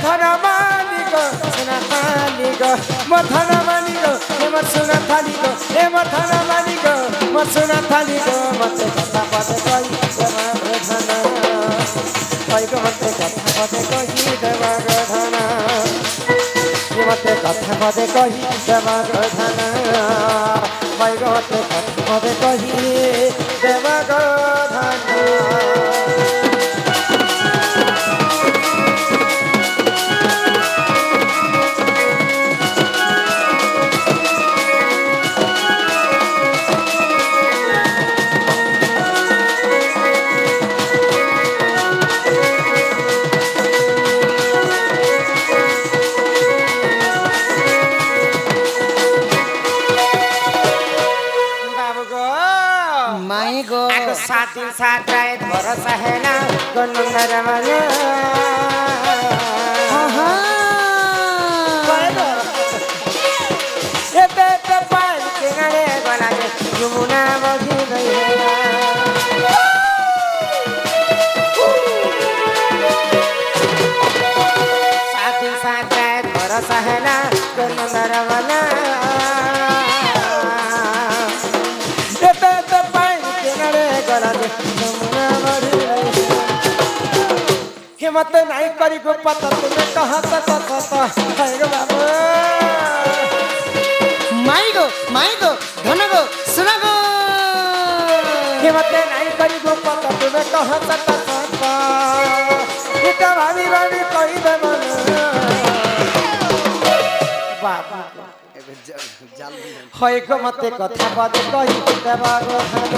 धन मालिक सुना मालिक मोर धन मालिक हे मोर सुना मालिक हे मोर धन मालिक मोर सुना मालिक मते कथा पदे कहि देवा धन कहि गो मते कथा पदे कहि देवा धन ये मते कथा पदे कहि देवा धन कहि गो मते कथा पदे कहि देवा धन सात दिन सात रात भरोसा है ना गन्नर वाला ये पे पाल के गले गला के यमुना बगी गई है सात दिन सात रात भरोसा है ना गन्नर वाला हिम्मत नहीं करी गो पता तुम्हें कहाँ तक बाबू माई गो धन गो सुना गो हिम्मत नहीं करी गो पता तुम्हें कहाँ तक इतना भाभी भाभी कोई दे मन बाबा होय गो मते कथा बात कही देवा गो धन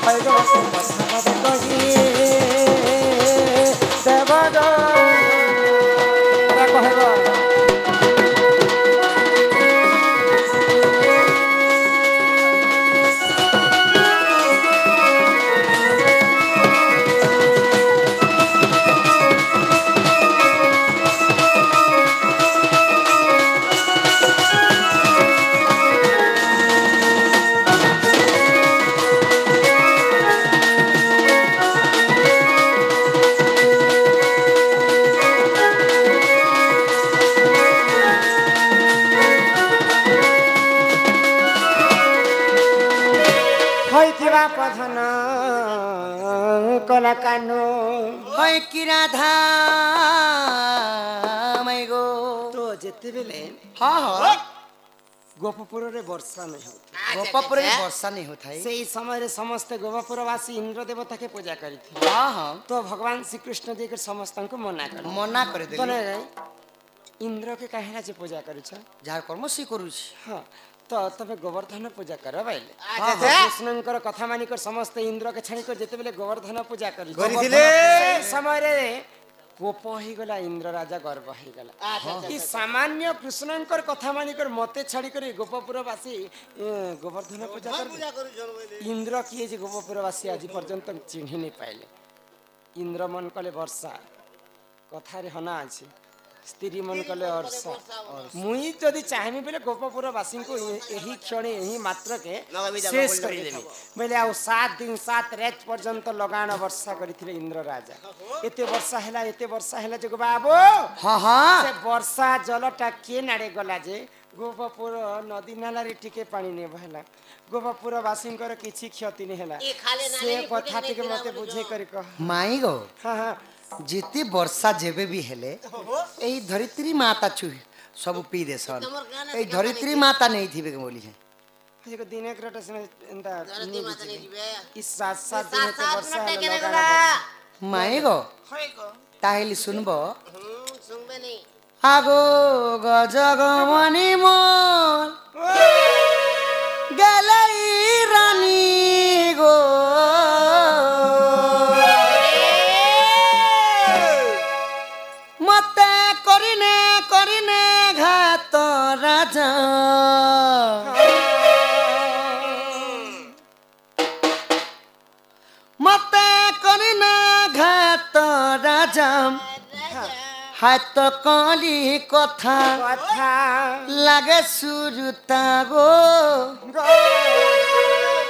होय गो मते कथा बात कही देवा गो कहबो पधन कला कानो होय कि राधा माई गो तो जेते बेले हाँ गोपपुर रे वर्षा नहीं होता गोपपुर रे वर्षा नहीं होता है से समय रे समस्त गोपपुरवासी इंद्र देवता के पूजा करी थी हाँ तो भगवान श्री कृष्ण जी के समस्त को मना कर दे इंद्र के कहेला जे पूजा करू छ जार कर्म सी करू छी हां तो तबे गोवर्धन पूजा कर बाइले कृष्णकर कथा मानी कर समस्त इंद्र के छाणी कर जेते बेले गोवर्धन पूजा करी समय रे कोप ही गला इंद्र राजा गर्व ही गला कि सामान्य कृष्णकर कथा मानी कर मते छाड़ी कर गोपपुरवासी गोवर्धन पूजा कर इंद्र किए जे गोपपुरवासी आज पर्यंत चिन्ह नहीं पाइले इंद्र मन कले वर्षा कथा रे हना अछि स्त्री मन कले वर्षा मुई जदि चाहमी बेले गोपपुरवासी को यही क्षण यही मात्र के शेष कर देबी बेले आ 7 दिन 7 रात पर्यंत लगाण वर्षा करिथिले इंद्र राजा एते वर्षा हैला जे बाबू हां हां से वर्षा जलटा के नाडे गला जे गोपपुर नदी नाला रे टिके पानी ने बहला गोपपुरवासी कर किछि क्षति ने हैला से कथा टिके मते बुझे कर कह माई गो हां हां जिति वर्षा जेबे भी हेले एई धरित्री माता छु सब पी दे सन एई धरित्री माता नहीं थिबे बोली है देखो दिने करटा से एंदा इस सात दिन ते वर्षा लगा माई गो ताहेली सुनबो सुनबे नहीं आगो गजगमनी मोर गलाई रानी गो मते करिना घात राजा हाथ कली कथा लागे सुरुता गो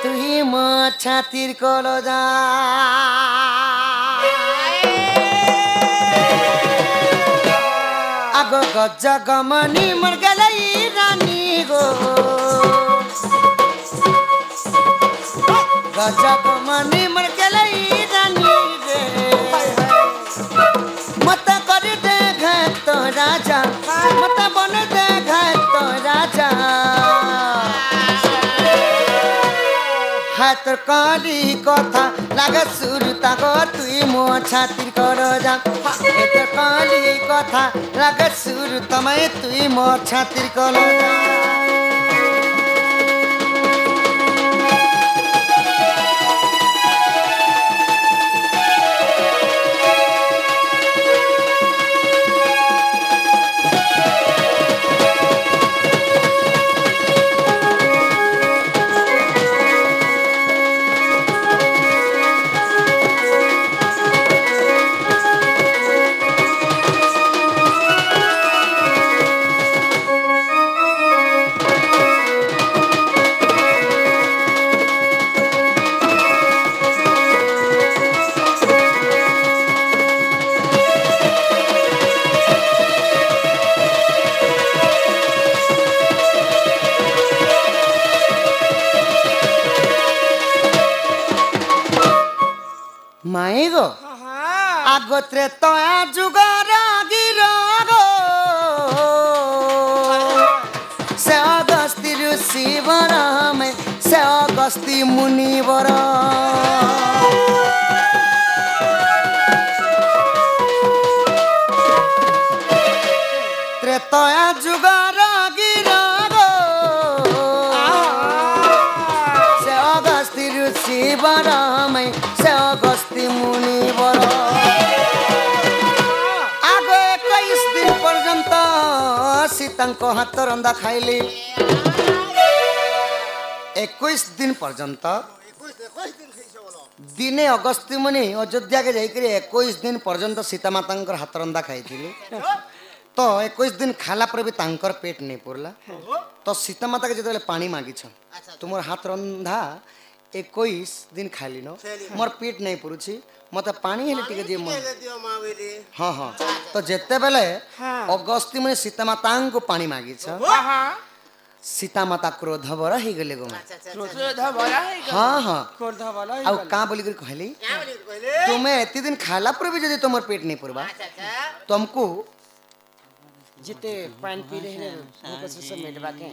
तुही म छातिर कलो जा गजगमनी मर गई रानी गो गजगमनी मर गई रानी रे मत कर दे घर तो राजा मत बन दे घर तो राजा है तोर काली कथा लागे सुरता गो तुई मो छातिर कर जा है तोर काली कथा लागे सुरता मैं तुई मो छातिर कर जा माएगो आगोत्रे तया जुगार गिरागो से अगस्ती ऋषि बरामे से अगस्ती मुनि बरा त्रेतया जुगार गिरागो से अगस्ती ऋषि बरामे से अगस्ती मुनि बरा आगो 21 दिन पर्यंत सीतांको हाथ रंदा खाइली 21 दिन पर्यंत दिने अगस्ती मुनि अयोध्या के जाइकरी 21 दिन पर्यंत सीता माता हाथ रंदा खाई तो 21 दिन खाला पर भी तांकर पेट नहीं पुरला तो सीता माता के जो पानी मागिछ तुम हाथ रंधा 21 दिन खाली न मोर पेट नहीं पुरुछि मते पानी हेले टिके दियो हाँ हाँ तो जेते बेले अगस्ती मुनि सीता माता को पानी मागिछ सीता माता क्रोध भरा ही गले गो क्रोध भरा है हाँ हाँ क्रोध भरा है आ का बोली कर कहली तुम्हें एती दिन खाला पर भी यदि तुमर पेट नहीं पुरबा तुमको जिते पानी पी रहे हैं वो से मिलवा के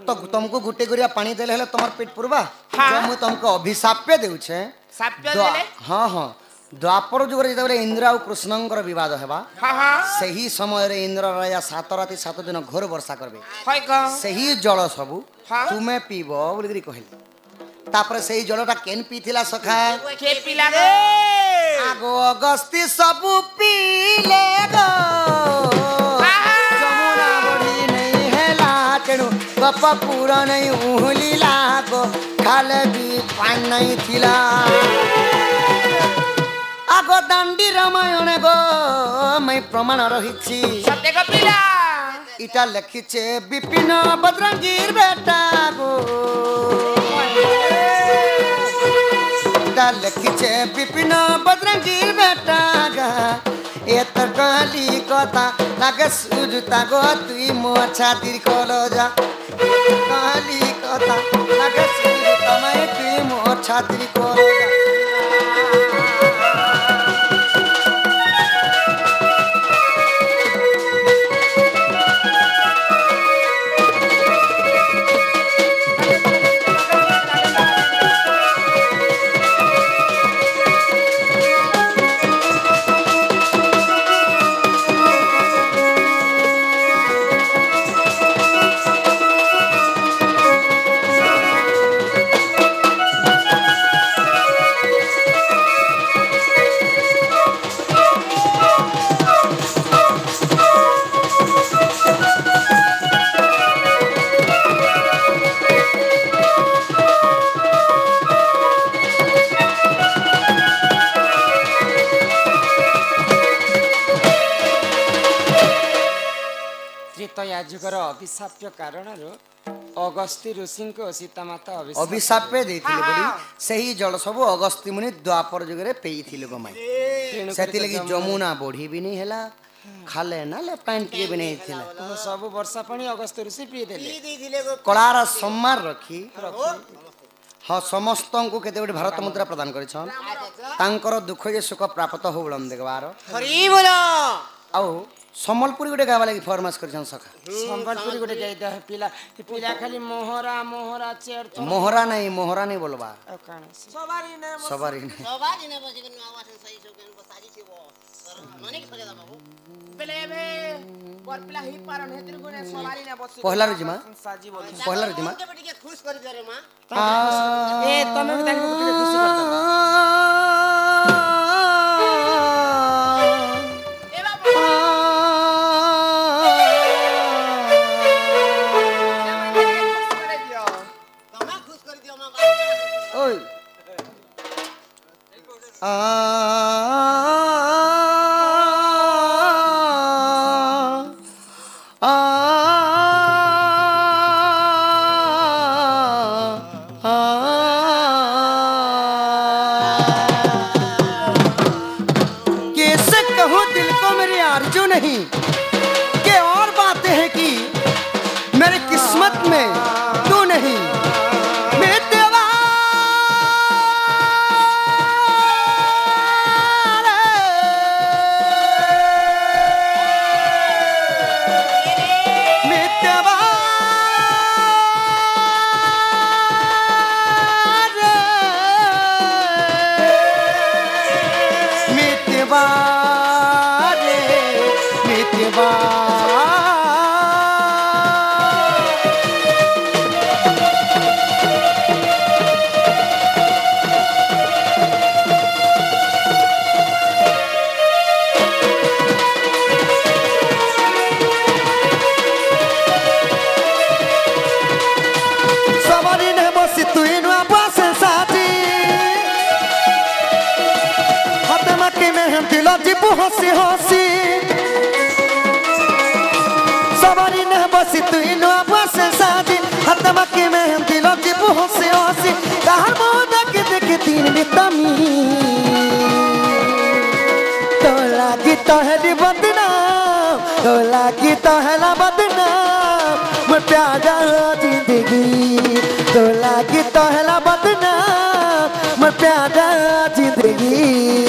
तो तुमको गुटे गुरिया पानी देले हले तुमर पेट पुरबा जो मु तुमको अभिशाप पे देउ छे साप्य देले हां हां द्वापर जुगर जेतबे इंद्र और कृष्णंकर विवाद हेबा हां हां सही समय रे इंद्र राजा 7 राति 7 दिन घोर वर्षा करबे होय का सही जल सबु तुमे पीबो बोली कहली तापर सही जलटा केन पीथिला सखा के पिला रे आगो अगस्ती सबु पीले गो जमुना बड़ी नहीं हेला तेणु गप पूरा नहीं उहली लागो खाले भी पान नहीं थिला आगो दांडी रामायण गो मैं प्रमाण रहिछि सत्य का पिला इटा लिखिछे विपिन बजरंगीर बेटा गो इटा लिखिछे विपिन बजरंगीर बेटा गा एत गाली कथा लागे सुरता गो तुई मो छातिर कलो जा गाली कथा लागे सुरता मैं तुई मो छातिर कलो जा अभिशाप्य कारणରୁ अगस्त्य ऋषि को सीता माता अभिशाप देथिले बड़ी सही जल सब अगस्त्य मुनि द्वापर जुग रे पेइथिले गमाई सेति लगी जमुना बढ़ी भी नहीं हैला खाले ना ले पानी टिके भी नहीं थिला सब वर्षा पानी अगस्त्य ऋषि पी देले कलार सम्मान रखी हाँ समस्त को केते गोटे भारत मुद्रा प्रदान करिछन तांकर दुख के सुख प्राप्त हो बलम देखबार हरि बोलो आउ सम्बलपुरी गोटे गावा लागि फरमाइश करिछन सखा संबलपुरी गोटे गाइदा पिला पिला खाली मोहरा मोहरा चेर मोहरा नहीं बोलबा सवारी ने सवारी ने बजे के आवाज सही सोकेन बसाजी छिबो माने के सके बाबू बेले बे पर पिला ही पारन हेतिर गुने सवारी ने बस पहला रजिमा साजी बोल पहला रजिमा के बेटी के खुश कर दे रे मां ए तमे भी तांको खुशी कर दो ए बाबू तमा खुश कर दियो मां ओय कैसे कहूँ दिल को मेरी आरज़ू नहीं कि और बातें हैं कि मेरी किस्मत में तू नहीं मेरे हसी हसी सवारी ने बसी तू इनो बस सादी हतमा के मेहंदी लजी हसी हसी कहर मोदा के देखे तीन बितमी तो लागी तो है बदनाम तो लागी तो है ला बदनाम मैं प्यारा जिंदगी तो लागी तो है ला बदनाम मैं प्यारा जिंदगी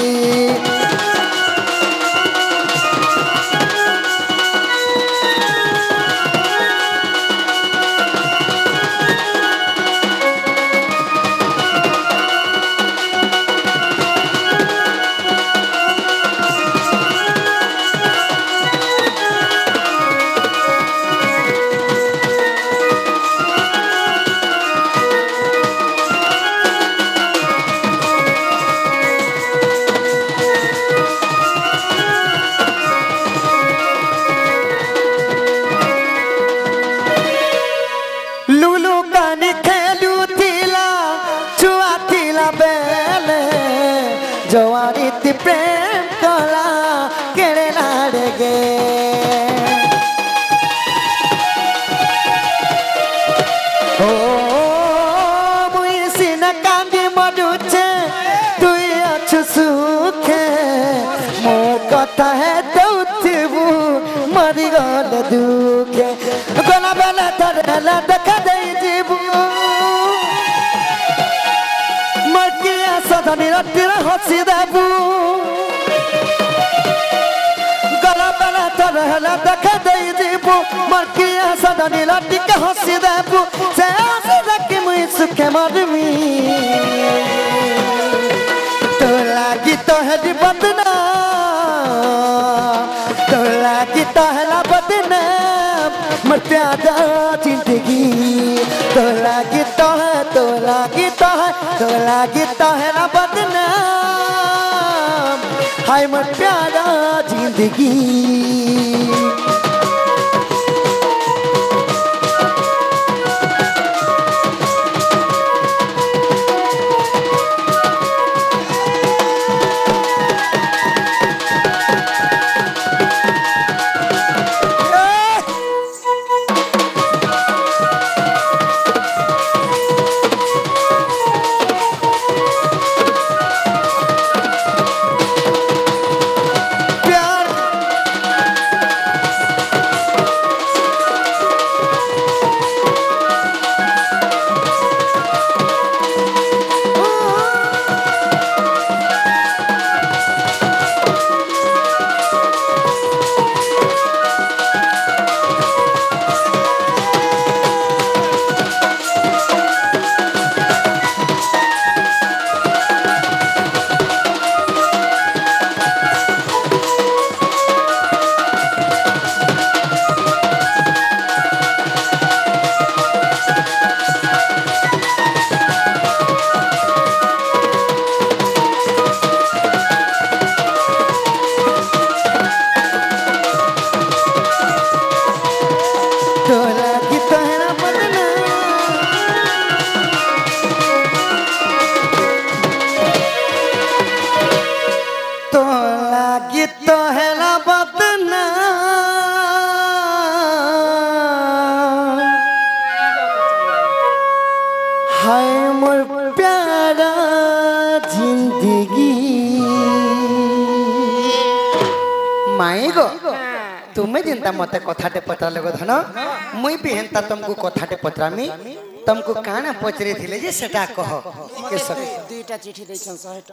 जवानी ती प्रेम कला केड़े लाड़गे ओ मुई सिन कांदी मडुचे तुई अच्छु सुखे मो कथा है दौथिबू मरी गल दुखे गला बेला धरला देखा दे जीबू मकिया सदनी रत्तीरा हसी देबू गला बेला धरला देखा दे जीबू मकिया सदनी रत्तीका हसी देबू से हसी देखी मुई सुखे मरमी तो लागी तो है बदनाम तो लागी तो है ला बदनाम मर प्यादा जिंदगी तो लागी तो है तो लागी तो है तो लागी तो है ला बदनाम हाय मर प्यादा जिंदगी कहला बात ना हाय मोर प्यारा जिंदगी माई गो तुम्हें जिंता मते कथाटे पचरा लगो धन मुई भी हेंता तुमको कथाटे पचरामी तुमको काना पचरे थिले जे सेटा कह के सब दुईटा चिठी दैछन् 100